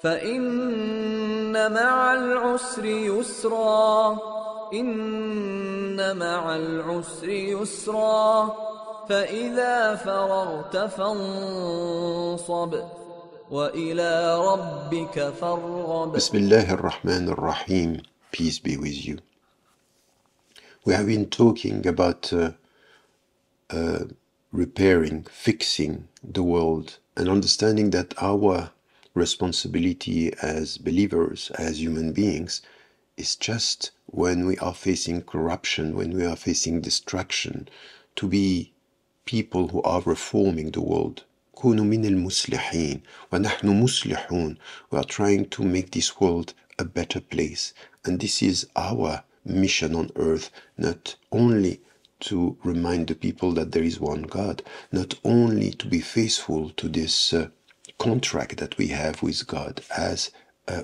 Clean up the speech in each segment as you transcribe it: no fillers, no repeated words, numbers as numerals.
فإن مع العسر يسرا إن مع العسر يسرا فإذا فرغت فانصب وإلى ربك فارغب. Bismillah ar-Rahman ar-Rahim. Peace be with you. We have been talking about repairing, fixing the world, and understanding that our responsibility as believers, as human beings, is just when we are facing corruption, when we are facing destruction, to be people who are reforming the world. كونوا من المصلحين ونحن مصلحون. We are trying to make this world a better place, and this is our mission on earth, not only to remind the people that there is one God, not only to be faithful to this contract that we have with God as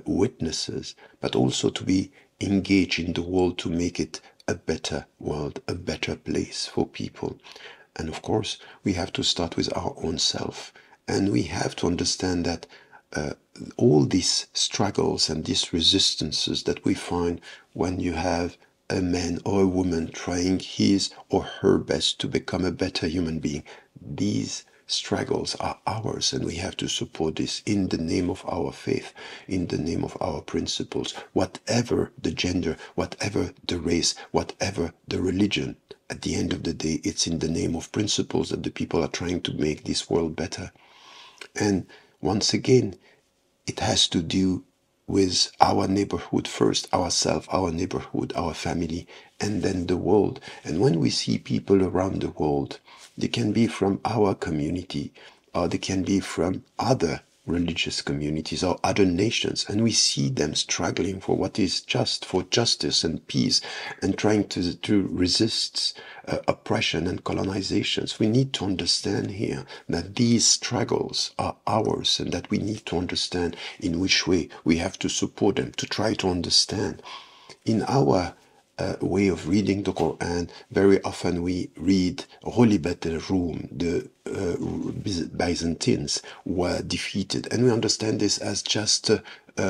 witnesses, but also to be engaged in the world to make it a better world, a better place for people. And of course, we have to start with our own self. And we have to understand that all these struggles and these resistances that we find when you have a man or a woman trying his or her best to become a better human being, these struggles are ours, and we have to support this in the name of our faith, in the name of our principles, whatever the gender, whatever the race, whatever the religion. At the end of the day, it's in the name of principles that the people are trying to make this world better. And once again, it has to do with our neighborhood first, ourselves, our neighborhood, our family, and then the world. And when we see people around the world, they can be from our community, or they can be from other religious communities or other nations, and we see them struggling for what is just, for justice and peace, and trying to resist oppression and colonizations. We need to understand here that these struggles are ours, and that we need to understand in which way we have to support them, to try to understand. In our way of reading the Quran, very often we read غُلِبَتِ الرُّوم, the Byzantines were defeated, and we understand this as just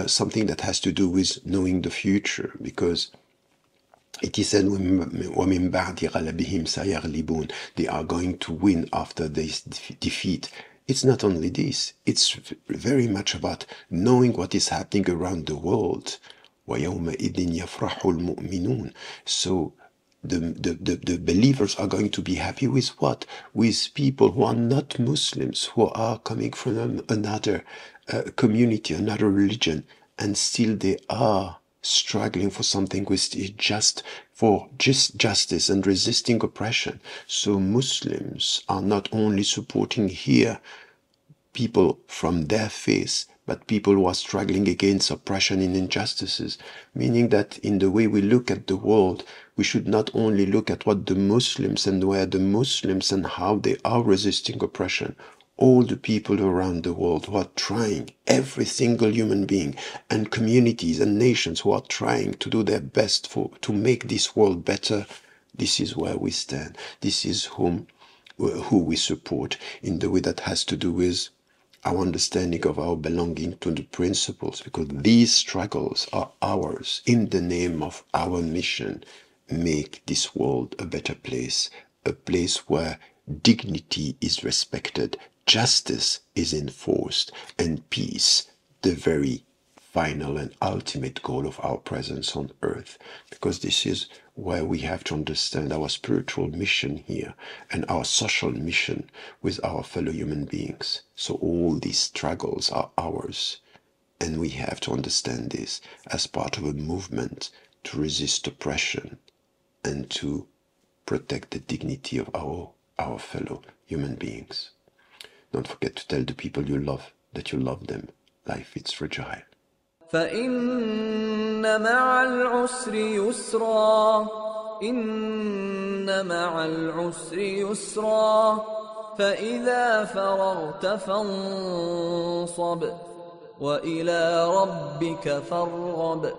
something that has to do with knowing the future, because it is said وَمِن بَعْدِ غَلَبِهِمْ سَيَغْلِبُونَ, they are going to win after this defeat. It's not only this, it's very much about knowing what is happening around the world. وَيَوْمَئِذٍ يَفْرَحُ الْمُؤْمِنُونَ. So the believers are going to be happy with what? With people who are not Muslims, who are coming from another community, another religion, and still they are struggling for something which is just, for just justice and resisting oppression. So Muslims are not only supporting here people from their faith, but people who are struggling against oppression and injustices, meaning that in the way we look at the world, we should not only look at what the Muslims and where the Muslims and how they are resisting oppression. All the people around the world who are trying, every single human being and communities and nations who are trying to do their best to make this world better, this is where we stand. This is who we support in the way that has to do with our understanding of our belonging to the principles, because these struggles are ours in the name of our mission. Make this world a better place, a place where dignity is respected, justice is enforced, and peace, the very final and ultimate goal of our presence on earth. Because this is where we have to understand our spiritual mission here and our social mission with our fellow human beings. So all these struggles are ours, and we have to understand this as part of a movement to resist oppression and to protect the dignity of our fellow human beings. Don't forget to tell the people you love that you love them. Life is fragile. فإن مع العسر يسرا إن مع العسر يسرا فإذا فرغت فانصب وإلى ربك فارغب.